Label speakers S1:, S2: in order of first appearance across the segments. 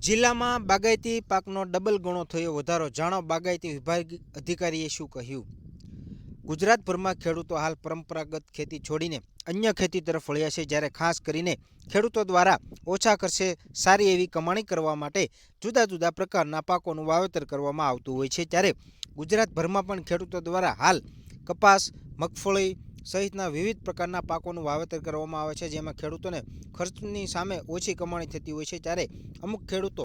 S1: જિલ્લામાં બાગાયતી પાકનો ડબલ ગણો થયો વધારો, જાણો બાગાયતી વિભાગ અધિકારીએ શું કહ્યું। ગુજરાતભરમાં ખેડૂતો હાલ પરંપરાગત ખેતી છોડીને અન્ય ખેતી તરફ વળ્યા છે, જ્યારે ખાસ કરીને ખેડૂતો દ્વારા ઓછા ખર્ચે સારી એવી કમાણી કરવા માટે જુદા જુદા પ્રકારના પાકોનું વાવેતર કરવામાં આવતું હોય છે। ત્યારે ગુજરાતભરમાં પણ ખેડૂતો દ્વારા હાલ કપાસ, મગફળી સહિતના વિવિધ પ્રકારના પાકોનું વાવેતર કરવામાં આવે છે, જેમાં ખેડૂતોને ખર્ચની સામે ઓછી કમાણી થતી હોય છે। ત્યારે અમુક ખેડૂતો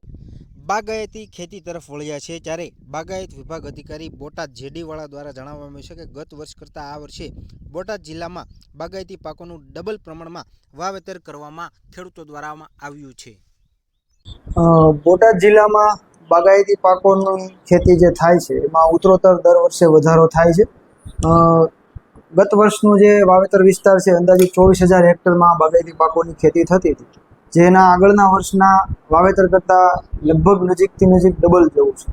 S1: બાગાયતી ખેતી તરફ વળ્યા છે। ત્યારે બાગાયત વિભાગ અધિકારી બોટાદ જેડીવાળા દ્વારા જણાવવામાં આવ્યું છે કે ગત વર્ષ કરતાં આ વર્ષે બોટાદ જિલ્લામાં બાગાયતી પાકોનું ડબલ પ્રમાણમાં વાવેતર કરવામાં ખેડૂતો દ્વારા આવ્યું છે।
S2: બોટાદ જિલ્લામાં બાગાયતી પાકોની ખેતી જે થાય છે એમાં ઉત્તરોત્તર દર વર્ષે વધારો થાય છે। ગત વર્ષનું જે વાવેતર વિસ્તાર છે અંદાજિત 24,000 હેક્ટરમાં બાગાયતી પાકોની ખેતી થતી હતી, જેના આગળના વર્ષના વાવેતર કરતાં લગભગ નજીકથી નજીક ડબલ જેવું છે।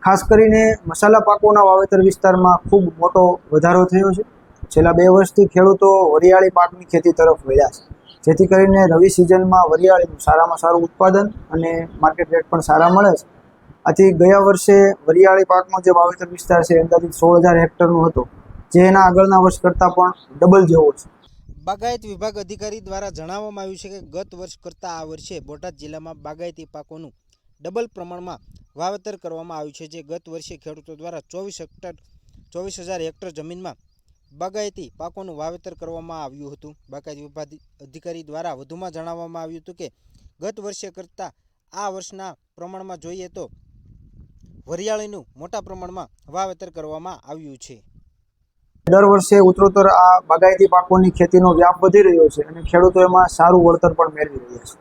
S2: ખાસ કરીને મસાલા પાકોના વાવેતર વિસ્તારમાં ખૂબ મોટો વધારો થયો છે। છેલ્લા 2 વર્ષથી ખેડૂતો વરિયાળી પાકની ખેતી તરફ વળ્યા છે, જેથી કરીને રવિ સિઝનમાં વરિયાળીનું સારામાં સારું ઉત્પાદન અને માર્કેટ રેટ પણ સારા મળે છે। આથી ગયા વર્ષે વરિયાળી પાકનો જે વાવેતર વિસ્તાર છે અંદાજિત 16,000 હેક્ટરનો હતો, જે એના આગળના વર્ષ કરતાં પણ ડબલ જેવો છે।
S1: બાગાયત વિભાગ અધિકારી દ્વારા જણાવવામાં આવ્યું છે કે ગત વર્ષ કરતાં આ વર્ષે બોટાદ જિલ્લામાં બાગાયતી પાકોનું ડબલ પ્રમાણમાં વાવેતર કરવામાં આવ્યું છે, જે ગત વર્ષે ખેડૂતો દ્વારા 24,000 હેક્ટર જમીનમાં બાગાયતી પાકોનું વાવેતર કરવામાં આવ્યું હતું। બાગાયત વિભાગ અધિકારી દ્વારા વધુમાં જણાવવામાં આવ્યું હતું કે ગત વર્ષે કરતાં આ વર્ષના પ્રમાણમાં જોઈએ તો વરિયાળીનું મોટા પ્રમાણમાં વાવેતર કરવામાં આવ્યું છે।
S2: દર વર્ષે ઉત્તરોત્તર આ બાગાયતી પાકોની ખેતીનો વ્યાપ વધી રહ્યો છે અને ખેડૂતો એમાં સારું વળતર પણ મેળવી રહ્યા છે।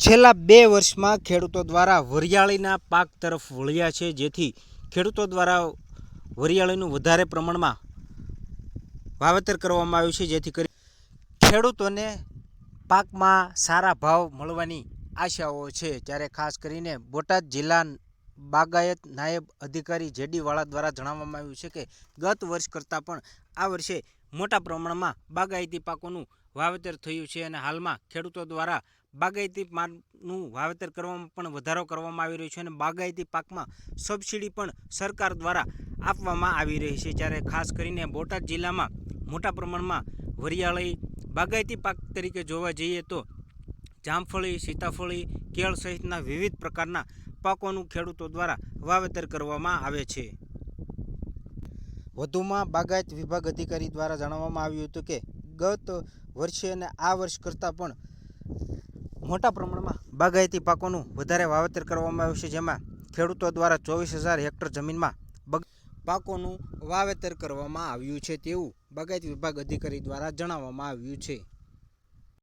S1: છેલ્લા 2 વર્ષમાં ખેડૂતો દ્વારા વરિયાળીના પાક તરફ વળ્યા છે, જેથી ખેડૂતો દ્વારા વરિયાળીનું વધારે પ્રમાણમાં વાવેતર કરવામાં આવ્યું છે, જેથી કરી ખેડૂતોને પાકમાં સારા ભાવ મળવાની આશાઓ છે। ત્યારે ખાસ કરીને બોટાદ જિલ્લા બાગાયત નાયબ અધિકારી જેડીવાળા દ્વારા જણાવવામાં આવ્યું છે કે ગત વર્ષ કરતાં પણ આ વર્ષે મોટા પ્રમાણમાં બાગાયતી પાકોનું વાવેતર થયું છે અને હાલમાં ખેડૂતો દ્વારા બાગાયતી પાકનું વાવેતર કરવામાં પણ વધારો કરવામાં આવી રહ્યો છે અને બાગાયતી પાકમાં સબસિડી પણ સરકાર દ્વારા આપવામાં આવી રહી છે। જ્યારે ખાસ કરીને બોટાદ જિલ્લામાં મોટા પ્રમાણમાં વરિયાળી બાગાયતી પાક તરીકે જોવા જઈએ તો જામફળી, સીતાફળી, કેળ સહિતના વિવિધ પ્રકારના પાકોનું ખેડૂતો દ્વારા વાવેતર કરવામાં આવે છે। વધુમાં બાગાયત વિભાગ અધિકારી દ્વારા જણાવવામાં આવ્યું હતું કે ગત વર્ષે અને આ વર્ષ કરતાં પણ મોટા પ્રમાણમાં બાગાયતી પાકોનું વધારે વાવેતર કરવામાં આવ્યું છે, જેમાં ખેડૂતો દ્વારા 24,000 હેક્ટર જમીનમાં પાકોનું વાવેતર કરવામાં આવ્યું છે તેવું બાગાયત વિભાગ અધિકારી દ્વારા જણાવવામાં આવ્યું છે।